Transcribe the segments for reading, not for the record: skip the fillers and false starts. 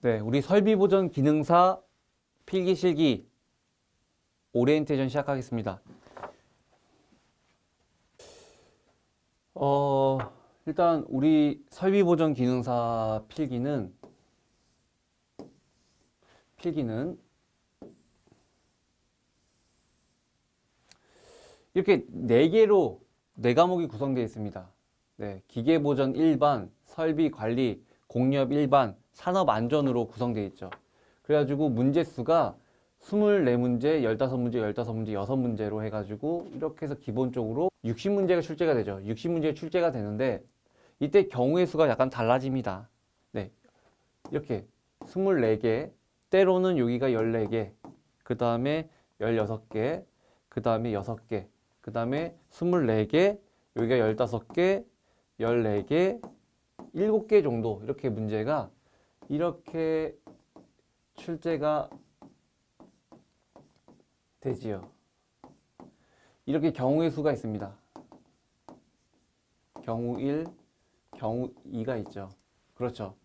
네, 우리 설비보전 기능사 필기실기 오리엔테이션 시작하겠습니다. 일단 우리 설비보전 기능사 필기는 이렇게 4개로 4과목이 구성되어 있습니다. 네, 기계보전 일반, 설비관리, 공업 일반, 산업안전으로 구성되어 있죠. 그래가지고 문제 수가 24문제, 15문제, 15문제, 6문제로 해가지고 이렇게 해서 기본적으로 60문제가 출제가 되죠. 60문제가 출제가 되는데 이때 경우의 수가 약간 달라집니다. 네, 이렇게 24개, 때로는 여기가 14개, 그 다음에 16개, 그 다음에 6개, 그 다음에 24개, 여기가 15개, 14개, 7개 정도 이렇게 문제가 이렇게 출제가 되지요. 이렇게 경우의 수가 있습니다. 경우 1, 경우 2가 있죠. 그렇죠.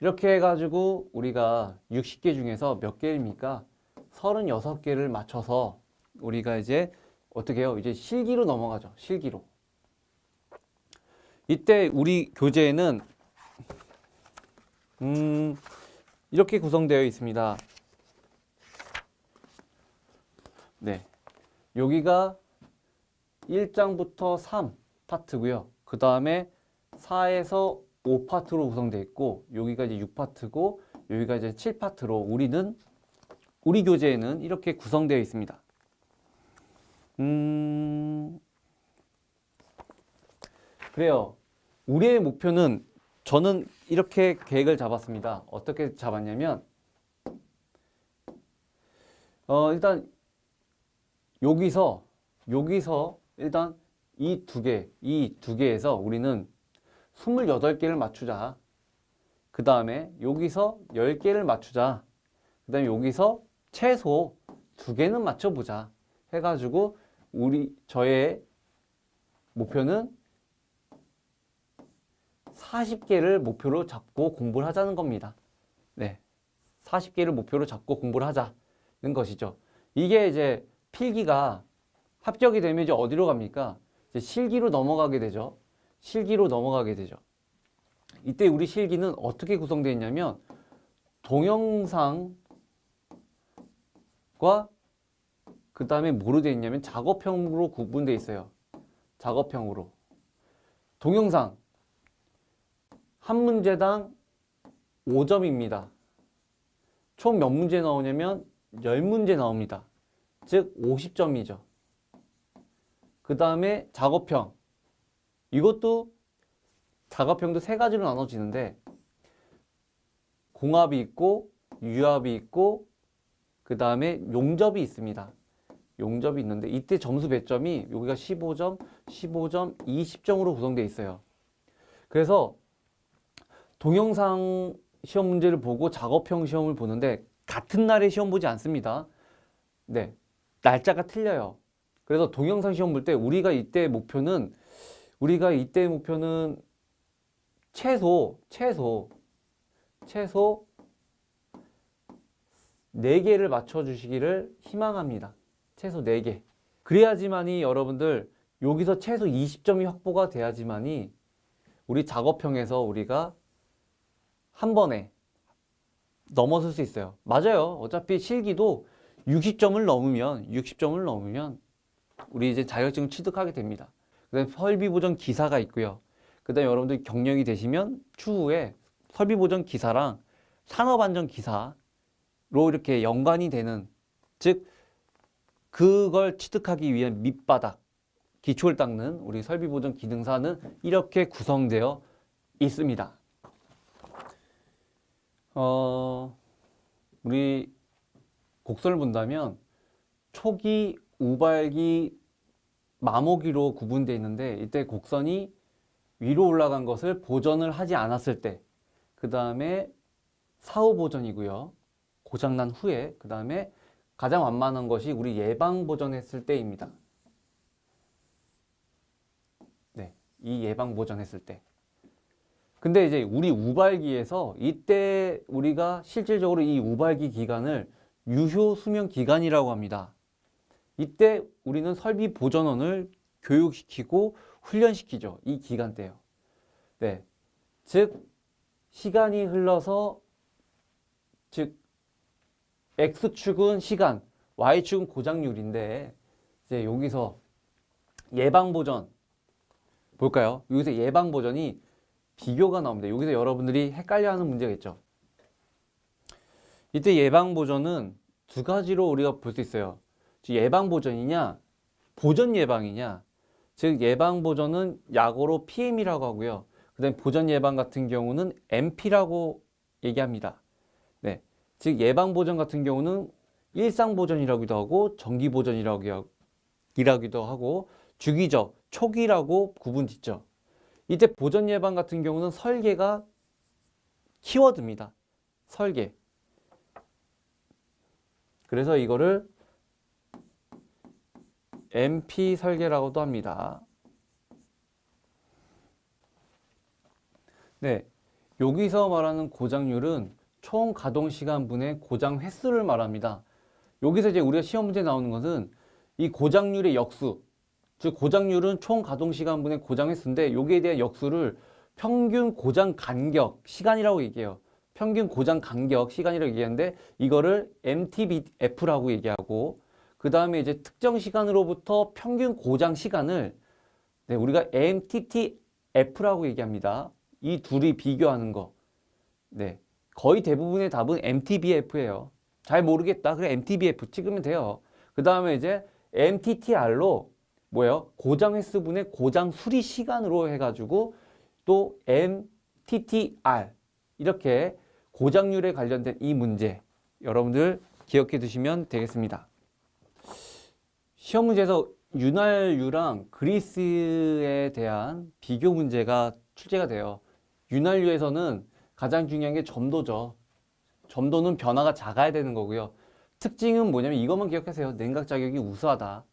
이렇게 해가지고 우리가 60개 중에서 몇 개입니까? 36개를 맞춰서 우리가 이제 어떻게 해요? 이제 실기로 넘어가죠. 실기로. 이때 우리 교재에는 이렇게 구성되어 있습니다. 네, 여기가 1장부터 3 파트고요. 그 다음에 4에서 5파트로 구성되어 있고 여기가 이제 6파트고 여기가 이제 7파트로 우리 교재에는 이렇게 구성되어 있습니다. 그래요. 우리의 목표는 저는 이렇게 계획을 잡았습니다. 어떻게 잡았냐면 일단 여기서 일단 이 두 개에서 우리는 28개를 맞추자. 그 다음에 여기서 10개를 맞추자. 그 다음에 여기서 최소 2개는 맞춰보자. 해가지고 저의 목표는 40개를 목표로 잡고 공부를 하자는 겁니다. 네, 40개를 목표로 잡고 공부를 하자는 것이죠. 이게 이제 필기가 합격이 되면 이제 어디로 갑니까? 이제 실기로 넘어가게 되죠. 실기로 넘어가게 되죠. 이때 우리 실기는 어떻게 구성되어 있냐면 동영상과 그 다음에 뭐로 되어 있냐면 작업형으로 구분되어 있어요. 작업형으로. 동영상 한 문제당 5점입니다. 총 몇 문제 나오냐면 10문제 나옵니다. 즉 50점이죠. 그 다음에 작업형. 이것도 작업형도 3가지로 나눠지는데 공합이 있고 유합이 있고 그 다음에 용접이 있습니다. 용접이 있는데 이때 점수 배점이 여기가 15점, 15점, 20점으로 구성되어 있어요. 그래서 동영상 시험 문제를 보고 작업형 시험을 보는데 같은 날에 시험 보지 않습니다. 네, 날짜가 틀려요. 그래서 동영상 시험 볼 때 우리가 이때 목표는 최소 4개를 맞춰주시기를 희망합니다. 최소 4개. 그래야지만이 여러분들 여기서 최소 20점이 확보가 돼야지만이 우리 작업형에서 우리가 한 번에 넘어설 수 있어요. 맞아요. 어차피 실기도 60점을 넘으면 우리 이제 자격증을 취득하게 됩니다. 그다음에 설비보전 기사가 있고요. 그다음에 여러분들 경력이 되시면 추후에 설비보전 기사랑 산업안전 기사로 이렇게 연관이 되는, 즉 그걸 취득하기 위한 밑바닥 기초를 닦는 우리 설비보전 기능사는 이렇게 구성되어 있습니다. 우리 곡선을 본다면 초기, 우발기, 마모기로 구분되어 있는데 이때 곡선이 위로 올라간 것을 보전을 하지 않았을 때, 그 다음에 사후 보전이고요. 고장난 후에, 그 다음에 가장 완만한 것이 우리 예방 보전했을 때입니다. 네, 이 예방 보전했을 때. 근데 이제 우리 우발기에서 이때 우리가 실질적으로 이 우발기 기간을 유효 수명 기간이라고 합니다. 이때 우리는 설비 보전원을 교육시키고 훈련시키죠. 이 기간 때요. 네. 즉, 시간이 흘러서, 즉, X축은 시간, Y축은 고장률인데, 이제 여기서 예방보전, 볼까요? 여기서 예방보전이 비교가 나옵니다. 여기서 여러분들이 헷갈려 하는 문제가 있죠. 이때 예방보전은 두 가지로 우리가 볼 수 있어요. 즉, 예방보전이냐, 보전 예방이냐. 즉, 예방보전은 약어로 PM이라고 하고요. 그 다음에 보전 예방 같은 경우는 MP라고 얘기합니다. 네. 즉, 예방보전 같은 경우는 일상보전이라고도 하고, 정기보전이라고도 하고, 주기적, 초기라고 구분 짓죠. 이때 보전 예방 같은 경우는 설계가 키워드입니다. 설계. 그래서 이거를 MP 설계라고도 합니다. 네, 여기서 말하는 고장률은 총 가동 시간분의 고장 횟수를 말합니다. 여기서 이제 우리가 시험 문제 나오는 것은 이 고장률의 역수, 즉 고장률은 총 가동 시간분의 고장 횟수인데 여기에 대한 역수를 평균 고장 간격 시간이라고 얘기해요. 평균 고장 간격 시간이라고 얘기하는데 이거를 MTBF라고 얘기하고 그 다음에 이제 특정 시간으로부터 평균 고장 시간을 우리가 MTTF라고 얘기합니다. 이 둘이 비교하는 거. 네, 거의 대부분의 답은 MTBF예요. 잘 모르겠다. 그래 MTBF 찍으면 돼요. 그 다음에 이제 MTTR로 뭐예요? 고장 횟수분의 고장 수리 시간으로 해가지고 또 MTTR 이렇게 고장률에 관련된 이 문제 여러분들 기억해 두시면 되겠습니다. 시험 문제에서 윤활유랑 그리스에 대한 비교 문제가 출제가 돼요. 윤활유에서는 가장 중요한 게 점도죠. 점도는 변화가 작아야 되는 거고요. 특징은 뭐냐면 이것만 기억하세요. 냉각 자격이 우수하다.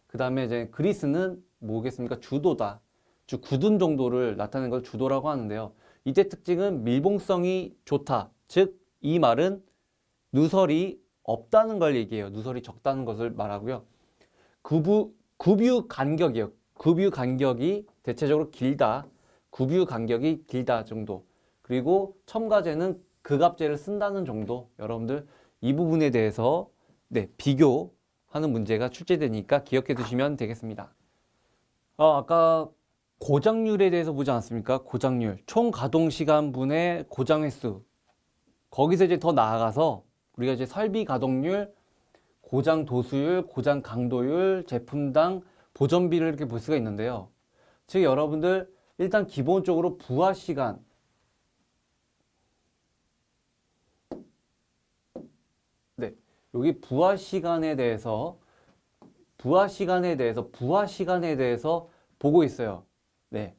그 다음에 이제 그리스는 뭐겠습니까? 주도다. 즉 굳은 정도를 나타내는 걸 주도라고 하는데요. 이때 특징은 밀봉성이 좋다. 즉 이 말은 누설이 없다는 걸 얘기해요. 누설이 적다는 것을 말하고요. 급유 간격이요. 급유 간격이 대체적으로 길다. 급유 간격이 길다 정도. 그리고 첨가제는 극압제를 쓴다는 정도. 여러분들 이 부분에 대해서 비교하는 문제가 출제되니까 기억해 두시면 되겠습니다. 아까 고장률에 대해서 보지 않았습니까? 고장률. 총 가동 시간분의 고장 횟수. 거기서 이제 더 나아가서 우리가 이제 설비 가동률, 고장 도수율, 고장 강도율, 제품당 보전비를 이렇게 볼 수가 있는데요. 즉 여러분들 일단 기본적으로 부하 시간 여기 부하 시간에 대해서 보고 있어요. 네.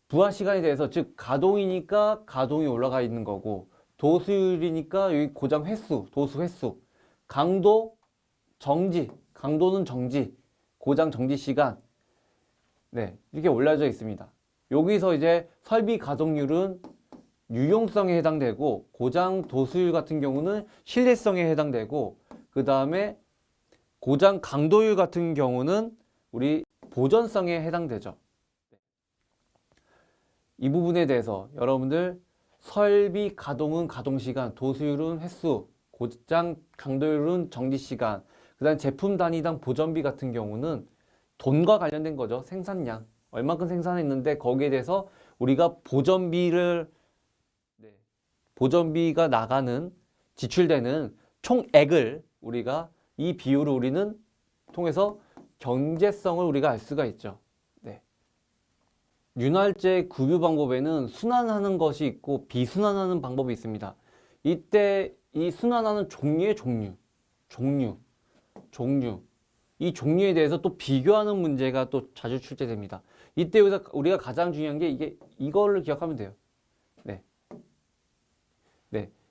부하 시간에 대해서 즉 가동이니까 가동이 올라가 있는 거고 도수율이니까 여기 고장 횟수, 도수 횟수, 강도 정지, 강도는 정지, 고장 정지 시간 이렇게 올려져 있습니다. 여기서 이제 설비 가동률은 유용성에 해당되고 고장 도수율 같은 경우는 신뢰성에 해당되고 그 다음에 고장 강도율 같은 경우는 우리 보전성에 해당되죠. 이 부분에 대해서 여러분들 설비 가동은 가동시간, 도수율은 횟수, 고장 강도율은 정지시간, 그 다음 제품 단위당 보전비 같은 경우는 돈과 관련된 거죠. 생산량, 얼마큼 생산했는데 거기에 대해서 우리가 보전비가 나가는 지출되는 총액을 우리가 이 비율을 우리는 통해서 경제성을 우리가 알 수가 있죠. 윤활제 급유 방법에는 순환하는 것이 있고 비순환하는 방법이 있습니다. 이때 이 순환하는 종류의 종류 이 종류에 대해서 또 비교하는 문제가 또 자주 출제됩니다. 이때 여기서 우리가 가장 중요한 게 이거를 기억하면 돼요.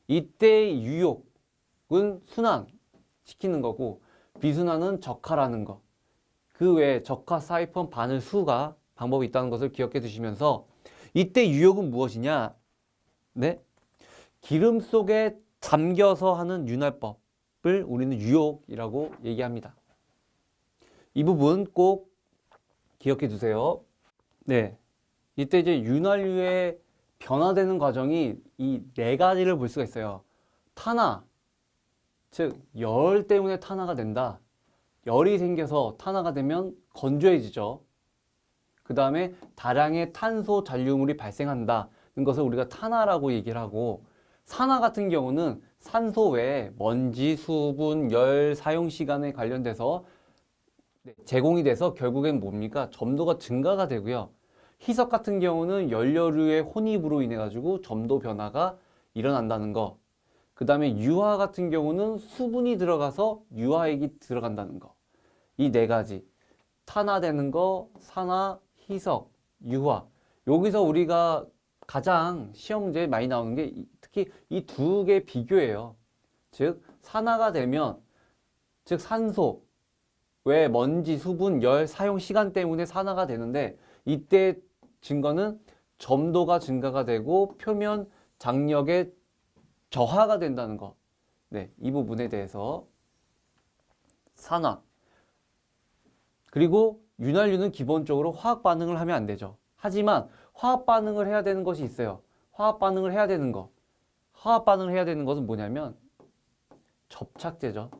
이때 유욕은 순환시키는 거고 비순환은 적하라는 거. 그 외에 적하, 사이펀, 바늘, 수가 방법이 있다는 것을 기억해 두시면서 이때 유역은 무엇이냐? 네, 기름 속에 잠겨서 하는 윤활법을 우리는 유역이라고 얘기합니다. 이 부분 꼭 기억해 두세요. 네, 이때 이제 윤활유의 변화되는 과정이 이 네 가지를 볼 수가 있어요. 탄화, 즉 열 때문에 탄화가 된다. 열이 생겨서 탄화가 되면 건조해지죠. 그 다음에 다량의 탄소 잔류물이 발생한다는 것을 우리가 탄화라고 얘기를 하고, 산화 같은 경우는 산소 외에 먼지, 수분, 열 사용 시간에 관련돼서 제공이 돼서 결국엔 뭡니까? 점도가 증가가 되고요. 희석 같은 경우는 연료류의 혼입으로 인해 가지고 점도 변화가 일어난다는 거. 그 다음에 유화 같은 경우는 수분이 들어가서 유화액이 들어간다는 거. 이 네 가지. 탄화되는 거, 산화, 희석, 유화. 여기서 우리가 가장 시험 문제에 많이 나오는 게 특히 이 두 개 비교예요. 즉 산화가 되면, 즉 산소 외 먼지, 수분, 열 사용 시간 때문에 산화가 되는데, 이때 증거는 점도가 증가가 되고 표면 장력의 저하가 된다는 거. 네, 이 부분에 대해서 산화. 그리고 윤활유는 기본적으로 화학 반응을 하면 안 되죠. 하지만 화학 반응을 해야 되는 것이 있어요. 화학 반응을 해야 되는 거. 화학 반응을 해야 되는 것은 뭐냐면 접착제죠.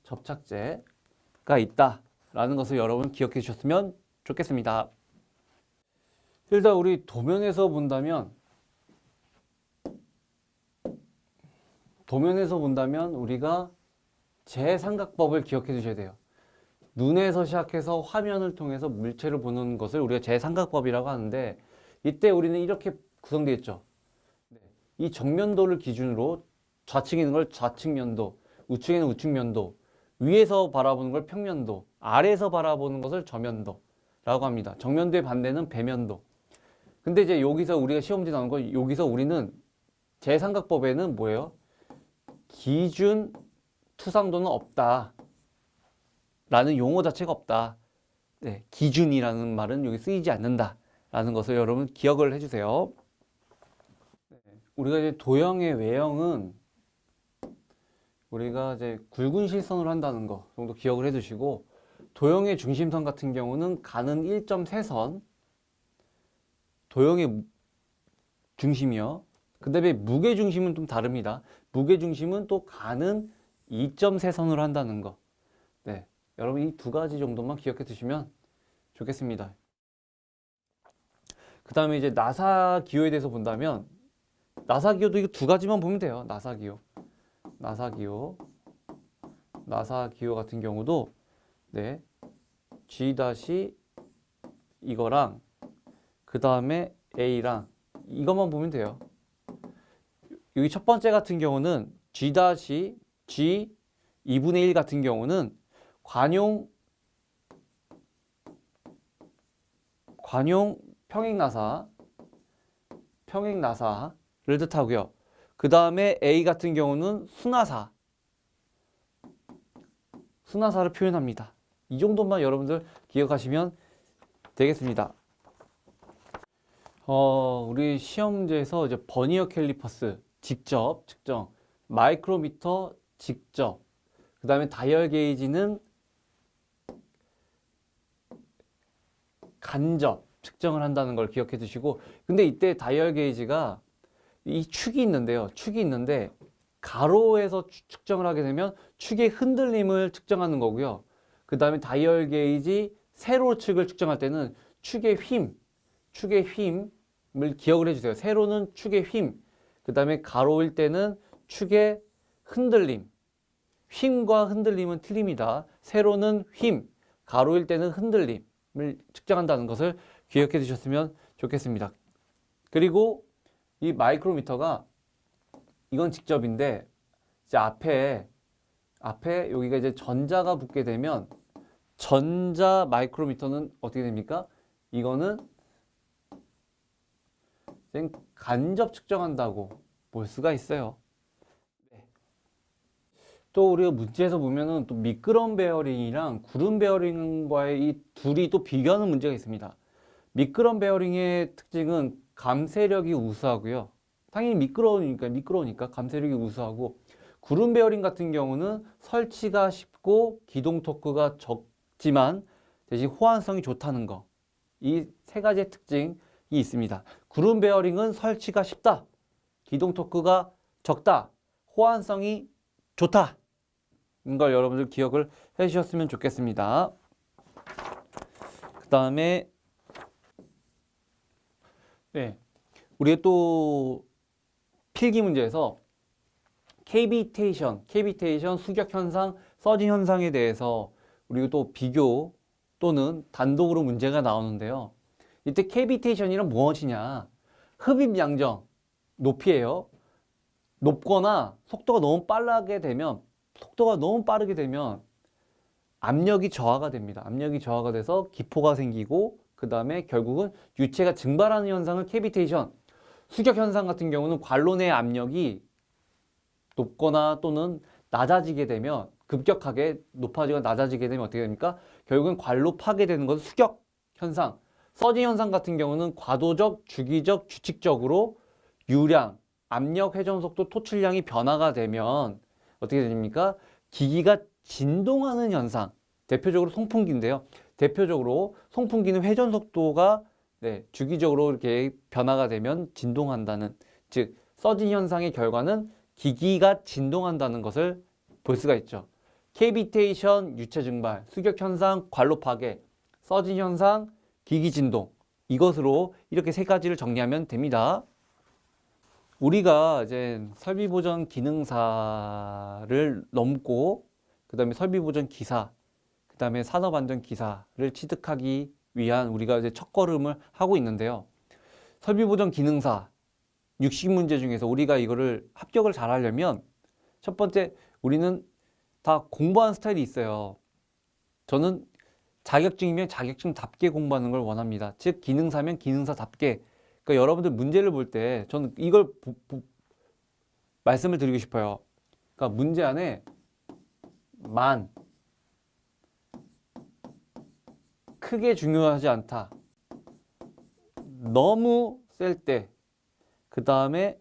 접착제가 있다라는 것을 여러분 기억해 주셨으면 좋겠습니다. 일단 우리 도면에서 본다면 우리가 제삼각법을 기억해 두셔야 돼요. 눈에서 시작해서 화면을 통해서 물체를 보는 것을 우리가 제삼각법이라고 하는데, 이때 우리는 이렇게 구성되어 있죠. 이 정면도를 기준으로 좌측에 있는 걸 좌측면도, 우측에는 우측면도, 위에서 바라보는 걸 평면도, 아래에서 바라보는 것을 저면도라고 합니다. 정면도의 반대는 배면도. 근데 이제 여기서 우리가 시험 문제 나오는 거, 여기서 우리는 제삼각법에는 뭐예요? 기준 투상도는 없다 라는 용어 자체가 없다. 네, 기준이라는 말은 여기 쓰이지 않는다 라는 것을 여러분 기억을 해주세요. 우리가 이제 도형의 외형은 우리가 이제 굵은 실선으로 한다는 거 정도 기억을 해두시고, 도형의 중심선 같은 경우는 가는 1.3선, 도형의 중심이요. 그 다음에 무게 중심은 좀 다릅니다. 무게 중심은 또 가는 2.3선으로 한다는 거. 네, 여러분 이 두 가지 정도만 기억해 두시면 좋겠습니다. 그 다음에 이제 나사 기호에 대해서 본다면, 나사 기호도 이거 두 가지만 보면 돼요. 나사 기호 같은 경우도 네, G 이거랑 그 다음에 A랑 이것만 보면 돼요. 여기 첫 번째 같은 경우는 G 2분의 1 같은 경우는 관용 평행나사를 뜻하고요. 그 다음에 A 같은 경우는 순나사를 표현합니다. 이 정도만 여러분들 기억하시면 되겠습니다. 우리 시험 문제에서 이제 버니어 캘리퍼스 직접 측정, 마이크로미터 직접, 그 다음에 다이얼 게이지는 간접 측정을 한다는 걸 기억해 두시고, 근데 이때 다이얼 게이지가 이 축이 있는데 가로에서 측정을 하게 되면 축의 흔들림을 측정하는 거고요. 그 다음에 다이얼 게이지 세로 측을 측정할 때는 축의 힘을 기억을 해주세요. 세로는 축의 힘, 그 다음에 가로일 때는 축의 흔들림. 힘과 흔들림은 틀립니다. 세로는 힘, 가로일 때는 흔들림을 측정한다는 것을 기억해 두셨으면 좋겠습니다. 그리고 이 마이크로미터가, 이건 직접인데, 이제 앞에 여기가 이제 전자가 붙게 되면 전자 마이크로미터는 어떻게 됩니까? 이거는 간접 측정한다고 볼 수가 있어요. 또 우리가 문제에서 보면은 또 미끄럼 베어링이랑 구름 베어링과의 이 둘이 또 비교하는 문제가 있습니다. 미끄럼 베어링의 특징은 감쇄력이 우수하고요. 당연히 미끄러우니까 감쇄력이 우수하고, 구름 베어링 같은 경우는 설치가 쉽고 기동 토크가 적지만 대신 호환성이 좋다는 거. 이 세 가지의 특징이 있습니다. 구름 베어링은 설치가 쉽다. 기동 토크가 적다. 호환성이 좋다. 이걸 여러분들 기억을 해 주셨으면 좋겠습니다. 그 다음에 네, 우리가 또 필기 문제에서 케비테이션, 수격 현상, 서진 현상에 대해서 우리가 또 비교 또는 단독으로 문제가 나오는데요. 이때 케비테이션이란 무엇이냐? 흡입 양정, 높이예요. 높거나 속도가 너무 빠르게 되면 압력이 저하가 됩니다. 압력이 저하가 돼서 기포가 생기고, 그 다음에 결국은 유체가 증발하는 현상을 케비테이션, 수격 현상 같은 경우는 관로 내 압력이 높거나 또는 낮아지게 되면, 급격하게 높아지거나 낮아지게 되면 어떻게 됩니까? 결국은 관로 파괴되는 것은 수격 현상. 서진 현상 같은 경우는 과도적, 주기적, 규칙적으로 유량, 압력, 회전 속도, 토출량이 변화가 되면 어떻게 됩니까? 기기가 진동하는 현상. 대표적으로 송풍기인데요. 대표적으로 송풍기는 회전 속도가 주기적으로 이렇게 변화가 되면 진동한다는, 즉 서진 현상의 결과는 기기가 진동한다는 것을 볼 수가 있죠. 케비테이션, 유체 증발, 수격 현상, 관로 파괴, 서진 현상, 기기 진동, 이것으로 이렇게 세 가지를 정리하면 됩니다. 우리가 이제 설비 보전 기능사를 넘고, 그 다음에 설비 보전 기사, 그 다음에 산업 안전 기사를 취득하기 위한 우리가 이제 첫걸음을 하고 있는데요. 설비 보전 기능사 60문제 중에서 우리가 이거를 합격을 잘 하려면 첫 번째, 우리는 다 공부하는 스타일이 있어요. 저는 자격증이면 자격증답게 공부하는 걸 원합니다. 즉 기능사면 기능사답게. 그러니까 여러분들 문제를 볼 때 저는 이걸 말씀을 드리고 싶어요. 그러니까 문제 안에 크게 중요하지 않다. 너무 셀 때, 그 다음에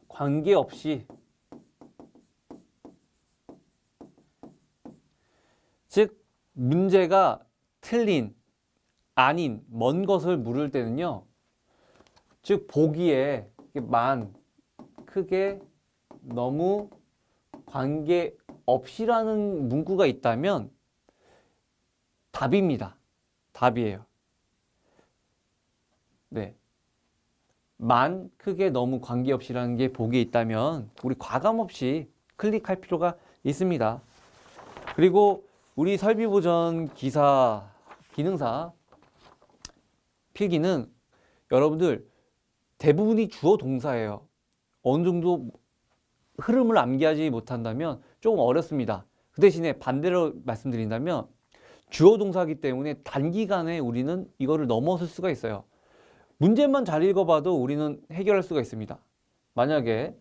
관계없이, 즉 문제가 틀린, 아닌, 먼 것을 물을 때는요, 즉 보기에 크게, 너무, 관계없이라는 문구가 있다면 답입니다. 답이에요. 네. 크게, 너무, 관계없이라는 게 보기에 있다면 우리 과감없이 클릭할 필요가 있습니다. 그리고 우리 설비보전 기사, 기능사 필기는 여러분들 대부분이 주어 동사예요. 어느 정도 흐름을 암기하지 못한다면 조금 어렵습니다. 그 대신에 반대로 말씀드린다면 주어 동사이기 때문에 단기간에 우리는 이거를 넘어설 수가 있어요. 문제만 잘 읽어봐도 우리는 해결할 수가 있습니다. 만약에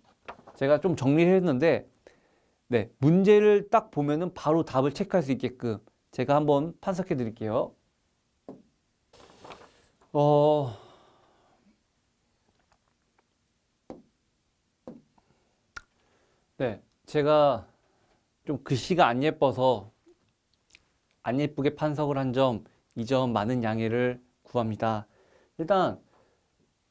제가 좀 정리를 했는데, 문제를 딱 보면은 바로 답을 체크할 수 있게끔 제가 한번 판석해 드릴게요. 제가 좀 글씨가 안 예뻐서 안 예쁘게 판석을 한 점, 이 점 많은 양해를 구합니다. 일단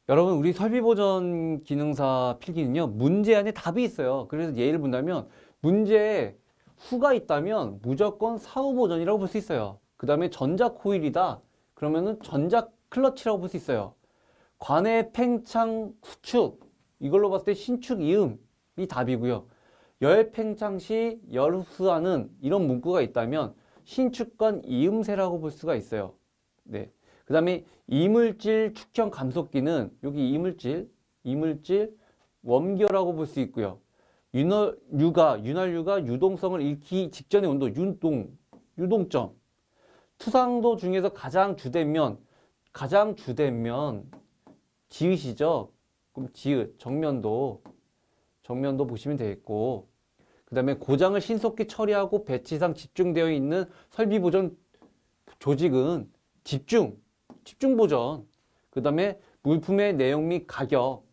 여러분, 우리 설비보전 기능사 필기는요, 문제 안에 답이 있어요. 그래서 예를 본다면 문제에 후가 있다면 무조건 사후보전이라고 볼 수 있어요. 그 다음에 전자코일이다 그러면은 전자클러치라고 볼 수 있어요. 관해 팽창 수축, 이걸로 봤을 때 신축 이음이 답이고요. 열 팽창 시 열 흡수하는, 이런 문구가 있다면 신축관 이음새라고 볼 수가 있어요. 그 다음에 이물질 축형 감속기는 여기 이물질 웜기어라고 볼 수 있고요. 윤활유가 유동성을 잃기 직전의 온도, 유동점. 투상도 중에서 가장 주된 면 지읒이죠. 그럼 지읒, 정면도 보시면 되겠고, 그 다음에 고장을 신속히 처리하고 배치상 집중되어 있는 설비보전 조직은 집중, 집중 보전. 그 다음에 물품의 내용 및 가격.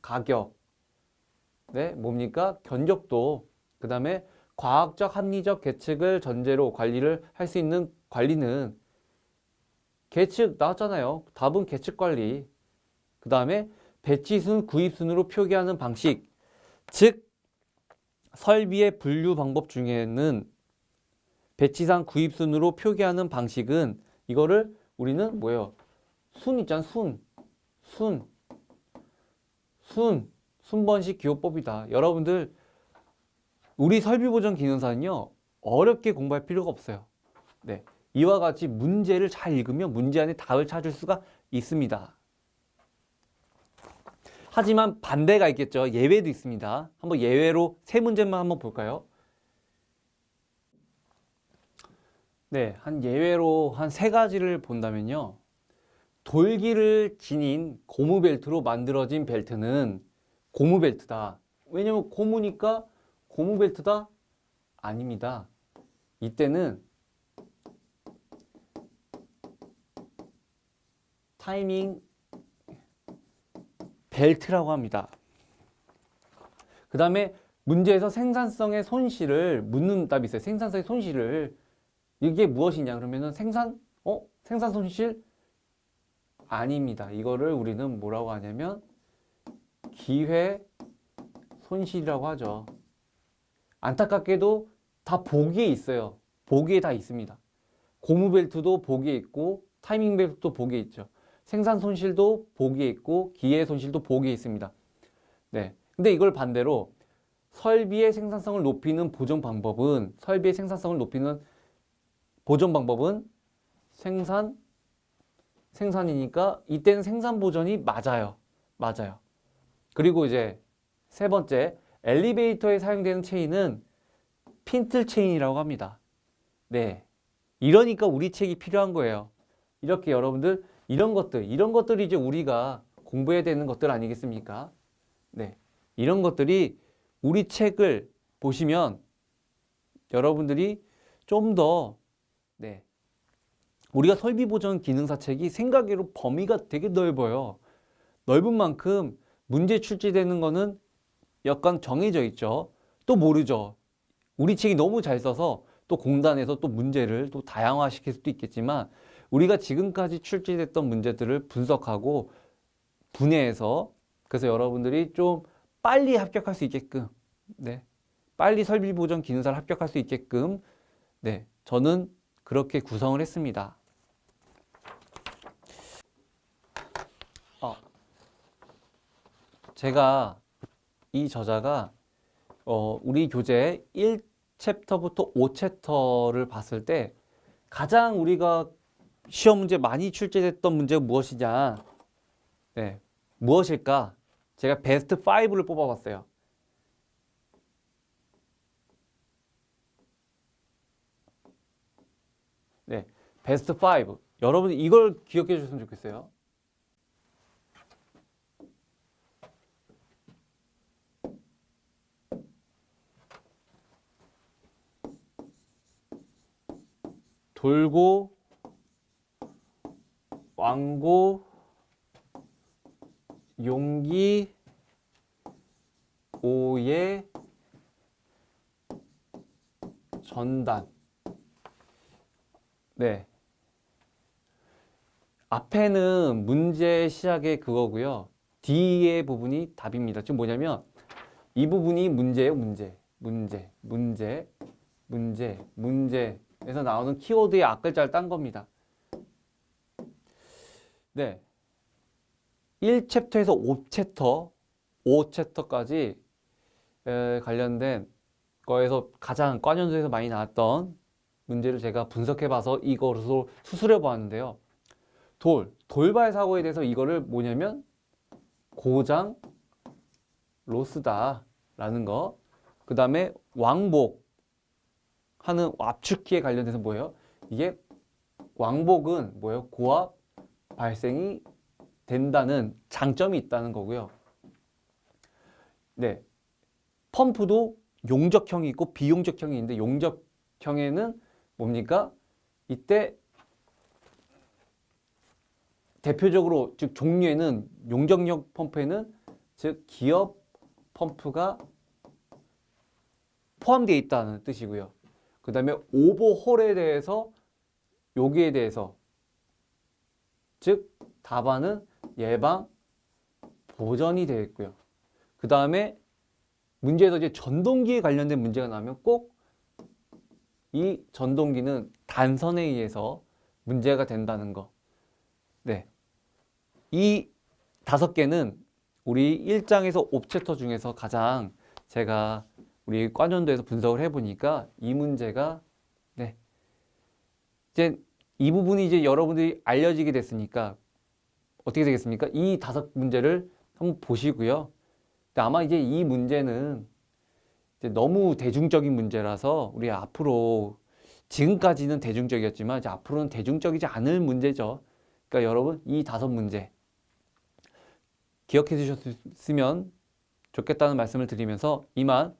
네, 뭡니까? 견적도. 그 다음에 과학적 합리적 계측을 전제로 관리를 할 수 있는 관리는 계측 나왔잖아요. 답은 계측 관리. 그 다음에 배치순, 구입순으로 표기하는 방식. 즉 설비의 분류 방법 중에는 배치상 구입순으로 표기하는 방식은 이거를 우리는 뭐예요? 순 있잖아. 순번식 기호법이다. 여러분들 우리 설비보전 기능사는요 어렵게 공부할 필요가 없어요. 네, 이와 같이 문제를 잘 읽으면 문제 안에 답을 찾을 수가 있습니다. 하지만 반대가 있겠죠. 예외도 있습니다. 한번 예외로 세 문제만 한번 볼까요? 네, 한 예외로 한 세 가지를 본다면요. 돌기를 지닌 고무 벨트로 만들어진 벨트는 고무 벨트다. 왜냐면 고무니까 고무 벨트다? 아닙니다. 이때는 타이밍 벨트라고 합니다. 그 다음에 문제에서 생산성의 손실을 묻는 답이 있어요. 생산성의 손실을 이게 무엇이냐 그러면은 생산 손실? 아닙니다. 이거를 우리는 뭐라고 하냐면 기회 손실이라고 하죠. 안타깝게도 다 보기에 있어요. 보기에 다 있습니다. 고무 벨트도 보기에 있고 타이밍 벨트도 보기에 있죠. 생산 손실도 보기에 있고 기회 손실도 보기에 있습니다. 네. 근데 이걸 반대로 설비의 생산성을 높이는 보존 방법은 생산이니까 이때는 생산 보전이 맞아요. 그리고 이제 세 번째, 엘리베이터에 사용되는 체인은 핀틀 체인이라고 합니다. 네. 이러니까 우리 책이 필요한 거예요. 이렇게 여러분들 이런 것들이 이제 우리가 공부해야 되는 것들 아니겠습니까? 네. 이런 것들이 우리 책을 보시면 여러분들이 좀 더 네. 우리가 설비보전 기능사 책이 생각외로 범위가 되게 넓어요. 넓은 만큼 문제 출제되는 거는 약간 정해져 있죠. 또 모르죠. 우리 책이 너무 잘 써서 또 공단에서 또 문제를 또 다양화시킬 수도 있겠지만 우리가 지금까지 출제됐던 문제들을 분석하고 분해해서 그래서 여러분들이 좀 빨리 합격할 수 있게끔 네. 빨리 설비보전 기능사를 합격할 수 있게끔 네. 저는 그렇게 구성을 했습니다. 제가 이 저자가 우리 교재 1챕터부터 5챕터를 봤을 때 가장 우리가 시험 문제 많이 출제됐던 문제가 무엇이냐? 네, 무엇일까? 제가 베스트 5를 뽑아봤어요. 네, 베스트 5. 여러분 이걸 기억해 주셨으면 좋겠어요. 돌고, 왕고, 용기, 오예, 전단. 네. 앞에는 문제 시작의 그거고요. 뒤에 부분이 답입니다. 지금 뭐냐면 이 부분이 문제예요. 문제에서 나오는 키워드의 앞글자를 딴 겁니다. 네. 1챕터에서 5챕터까지 관련된 거에서 가장 과연도에서 많이 나왔던 문제를 제가 분석해봐서 이거로 수술해 보았는데요. 돌발 사고에 대해서 이거를 뭐냐면 고장, 로스다 라는 거. 그 다음에 왕복 하는 압축기에 관련돼서 뭐예요? 이게 왕복은 뭐예요? 고압 발생이 된다는 장점이 있다는 거고요. 네, 펌프도 용접형이 있고 비용접형이 있는데 용접형에는 뭡니까? 이때 대표적으로 즉 종류에는 용접력 펌프에는 즉 기업 펌프가 포함되어 있다는 뜻이고요. 그 다음에 오버홀에 대해서 여기에 대해서 즉 답안은 예방 보전이 되어 있고요. 그 다음에 문제에서 이제 전동기에 관련된 문제가 나오면 꼭 이 전동기는 단선에 의해서 문제가 된다는 거. 네. 이 5개는 우리 1장에서 옵챕터 중에서 가장 제가 우리 과년도에서 분석을 해보니까 이 문제가 네. 이제 이 부분이 이제 여러분들이 알려지게 됐으니까 어떻게 되겠습니까? 이 5문제를 한번 보시고요. 아마 이제 이 문제는 이제 너무 대중적인 문제라서 우리 앞으로 지금까지는 대중적이었지만 이제 앞으로는 대중적이지 않을 문제죠. 그러니까 여러분 이 5문제 기억해 주셨으면 좋겠다는 말씀을 드리면서 이만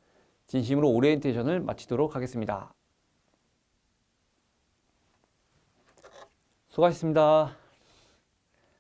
진심으로 오리엔테이션을 마치도록 하겠습니다. 수고하셨습니다.